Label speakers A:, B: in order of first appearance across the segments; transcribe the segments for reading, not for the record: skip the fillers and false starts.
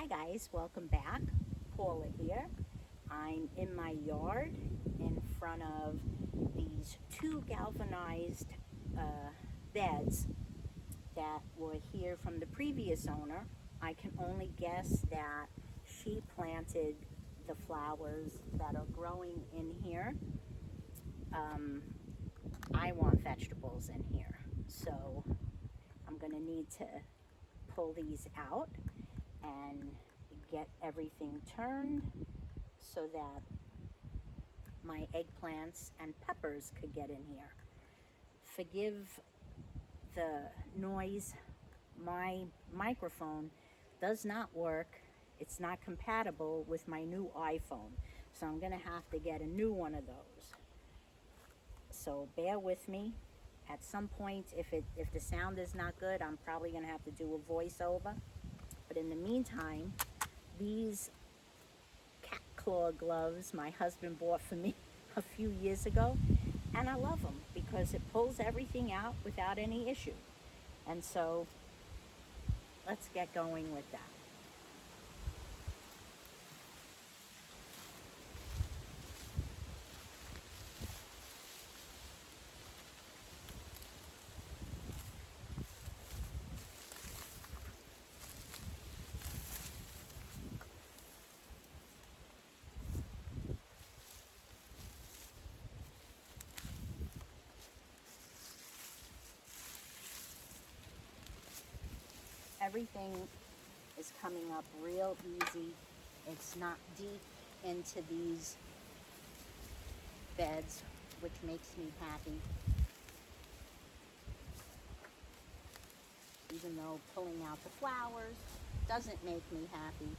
A: Hi guys, welcome back. Paula here. I'm in my yard in front of these two galvanized beds that were here from the previous owner. I can only guess that she planted the flowers that are growing in here. I want vegetables in here, so I'm going to need to pull these out and get everything turned so that my eggplants and peppers could get in here. Forgive the noise. My microphone does not work. It's not compatible with my new iPhone, so I'm gonna have to get a new one of those. So bear with me. At some point, if the sound is not good, I'm probably gonna have to do a voiceover. But in the meantime, these cat claw gloves my husband bought for me a few years ago, and I love them because it pulls everything out without any issue. And so let's get going with that. Everything is coming up real easy. It's not deep into these beds, which makes me happy. Even though pulling out the flowers doesn't make me happy.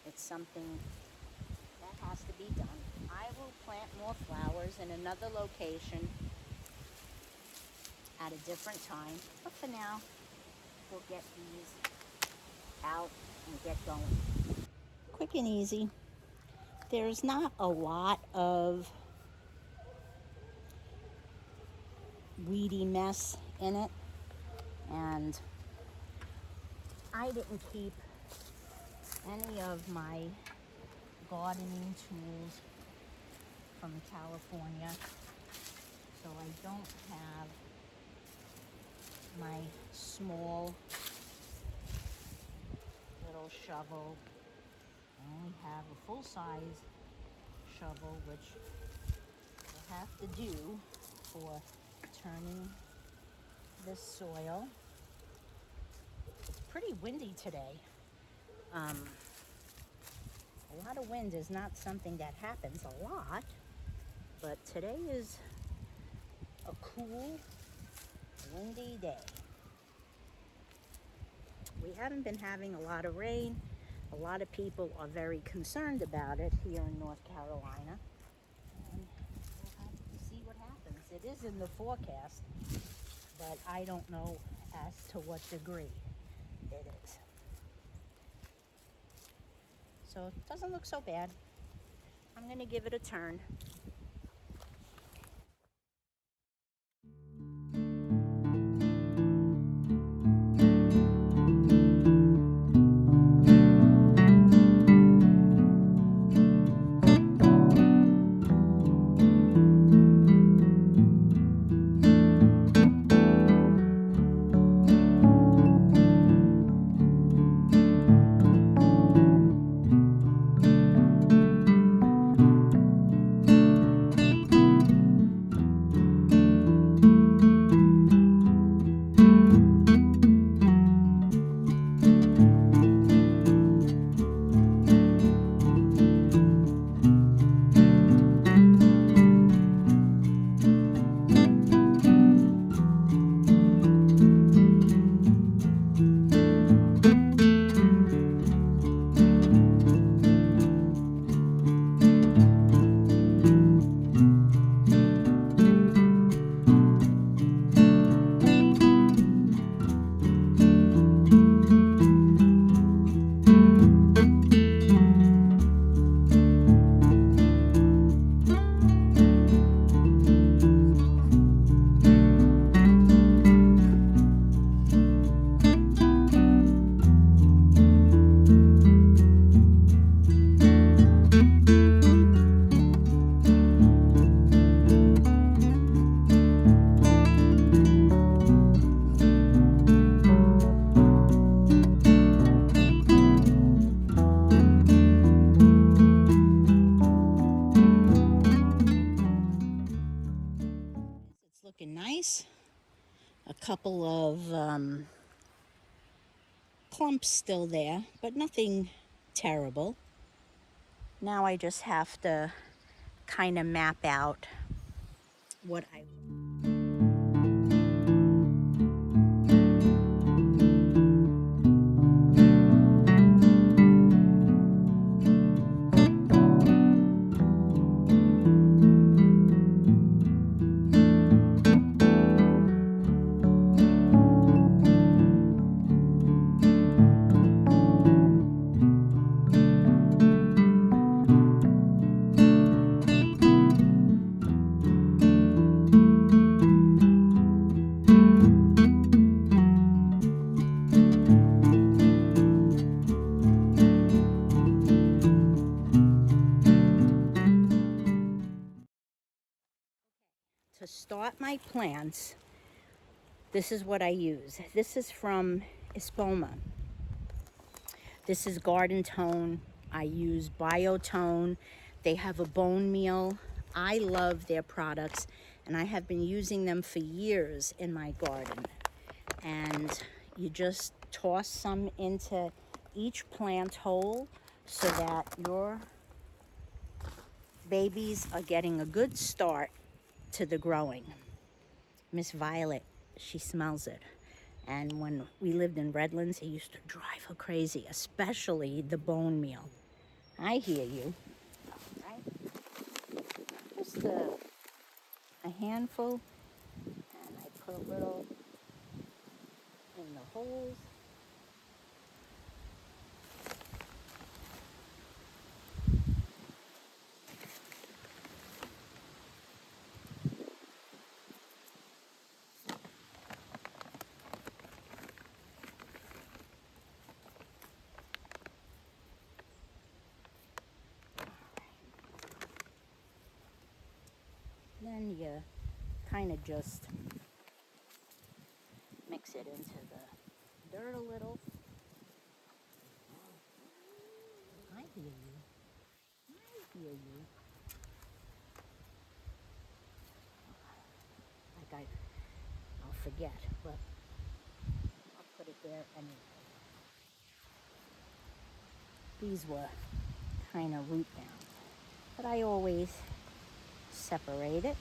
A: It's something that has to be done. I will plant more flowers in another location at a different time, but for now, we'll get these out and get going. Quick and easy. There's not a lot of weedy mess in it, and I didn't keep any of my gardening tools from California, so I don't have my small little shovel. I only have a full-size shovel, which I have to do for turning this soil. It's pretty windy today. A lot of wind is not something that happens a lot, but today is a cool, windy day. We haven't been having a lot of rain. A lot of people are very concerned about it here in North Carolina. And we'll have to see what happens. It is in the forecast, but I don't know as to what degree it is. So it doesn't look so bad. I'm going to give it a turn. couple of clumps still there, but nothing terrible. Now I just have to kind of map out what I to start my plants. This is what I use. This is from Espoma. This is Garden Tone. I use Biotone. They have a bone meal. I love their products, and I have been using them for years in my garden. And you just toss some into each plant hole so that your babies are getting a good start to the growing. Miss Violet, she smells it. And when we lived in Redlands, it used to drive her crazy, especially the bone meal. I hear you. Right? Just a handful, and I put a little in the holes. Then you kind of just mix it into the dirt a little. I hear you. I hear you. Like I'll forget, but I'll put it there anyway. These were kind of root down, but I always separate it.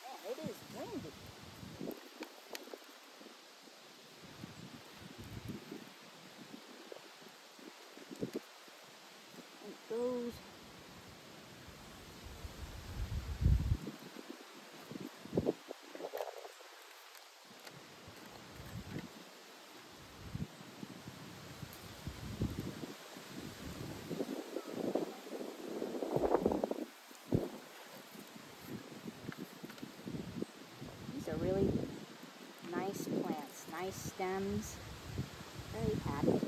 A: Man, it is windy. It goes. These are really nice plants, nice stems. Very happy.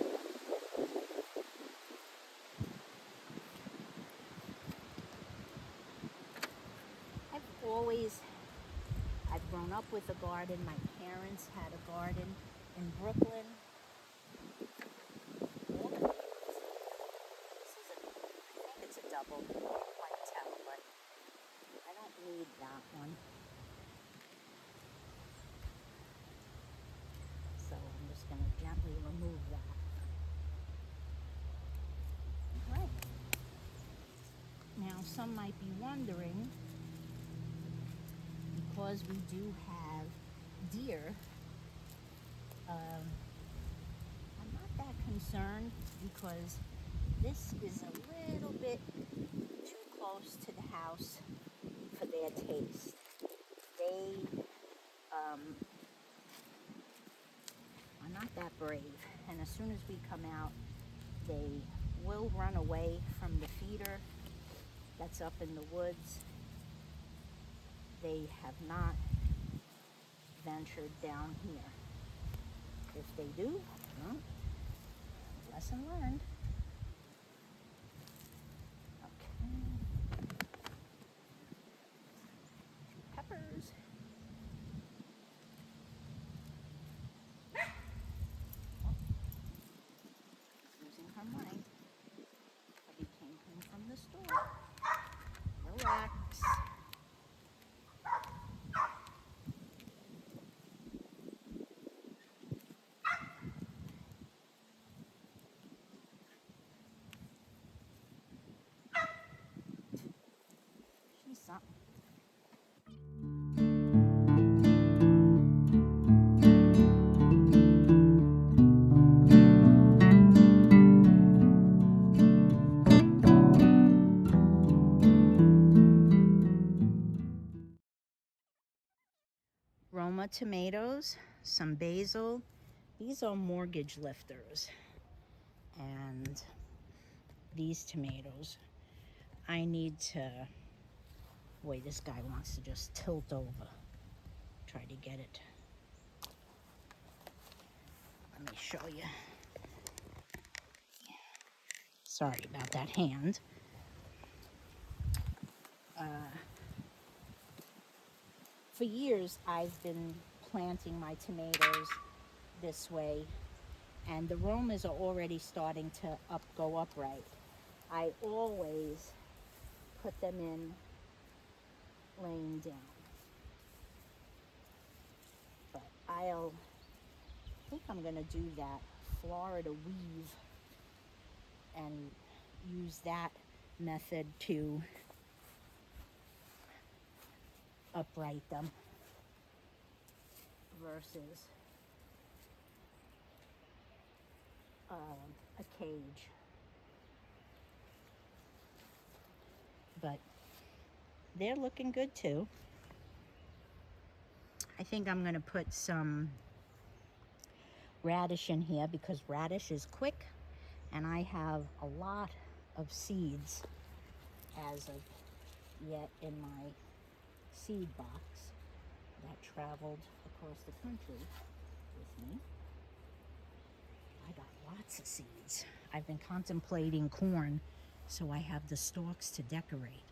A: I've grown up with a garden. My parents had a garden in Brooklyn. I think it's a double. I can't quite tell, but I don't need that one. So I'm just going to gently remove that. Right. Now some might be wondering, because we do have deer, I'm not that concerned because this is a little bit too close to the house for their taste. They are not that brave, and as soon as we come out, they will run away from the feeder that's up in the woods. They have not ventured down here. If they do, well, lesson learned. Okay. Peppers. Losing her mind. Hubby came home from the store. Relax. Roma tomatoes, some basil. These are mortgage lifters. And these tomatoes, I need to, boy, this guy wants to just tilt over. Try to get it. Let me show you. Sorry about that hand. For years, I've been planting my tomatoes this way, and the Romas are already starting to go upright. I always put them in laying down, but I think I'm gonna do that Florida weave and use that method to upright them versus a cage. But they're looking good too. I think I'm gonna put some radish in here because radish is quick, and I have a lot of seeds as of yet in my seed box that traveled across the country with me. I got lots of seeds. I've been contemplating corn, so I have the stalks to decorate.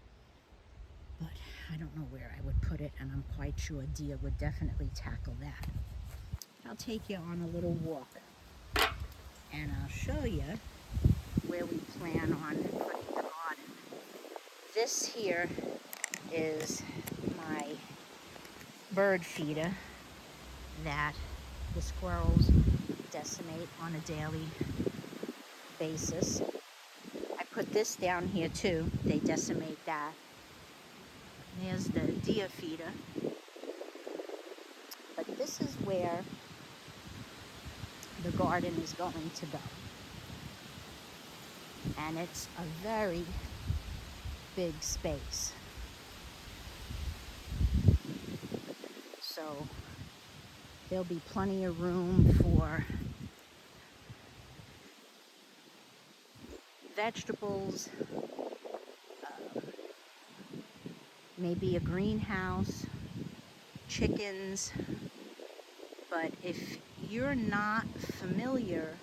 A: But I don't know where I would put it, and I'm quite sure Dia would definitely tackle that. I'll take you on a little walk, and I'll show you where we plan on putting the garden. This here is my bird feeder that the squirrels decimate on a daily basis. I put this down here too. They decimate that. There's the deer feeder. But this is where the garden is going to go. And it's a very big space. So there'll be plenty of room for vegetables, maybe a greenhouse, chickens. But if you're not familiar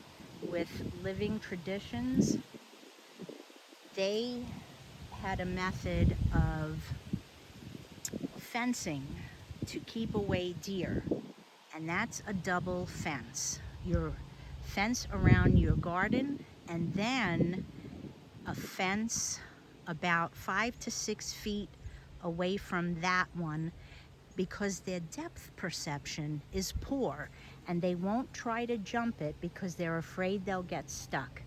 A: with living traditions, they had a method of fencing to keep away deer, and that's a double fence. Your fence around your garden, and then a fence about 5 to 6 feet away from that one, because their depth perception is poor and they won't try to jump it because they're afraid they'll get stuck.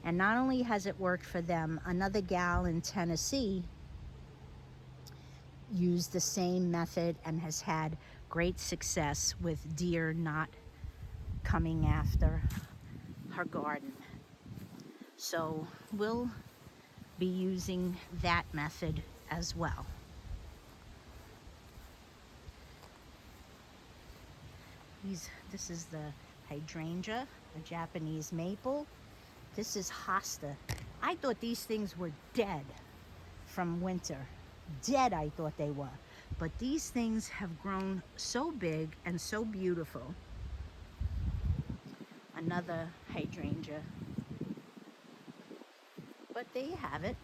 A: And not only has it worked for them, another gal in Tennessee used the same method and has had great success with deer not coming after her garden. So we'll be using that method as well. This is the hydrangea, a Japanese maple. This is hosta. I thought these things were dead from winter. Dead, I thought they were. But these things have grown so big and so beautiful. Another hydrangea. But there you have it.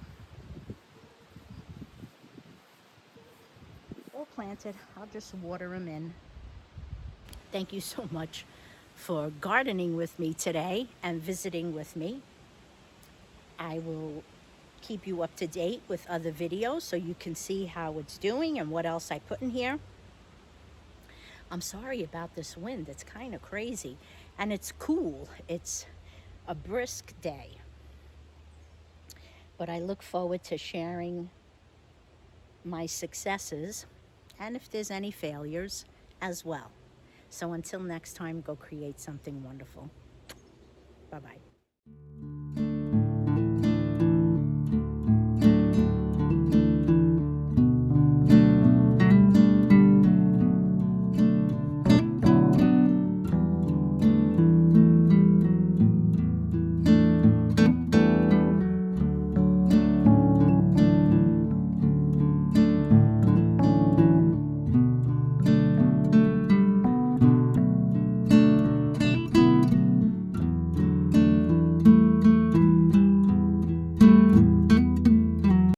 A: All planted. I'll just water them in. Thank you so much for gardening with me today and visiting with me. I will keep you up to date with other videos so you can see how it's doing and what else I put in here. I'm sorry about this wind. It's kind of crazy, and it's cool. It's a brisk day, but I look forward to sharing my successes and if there's any failures as well. So until next time, go create something wonderful. Bye-bye.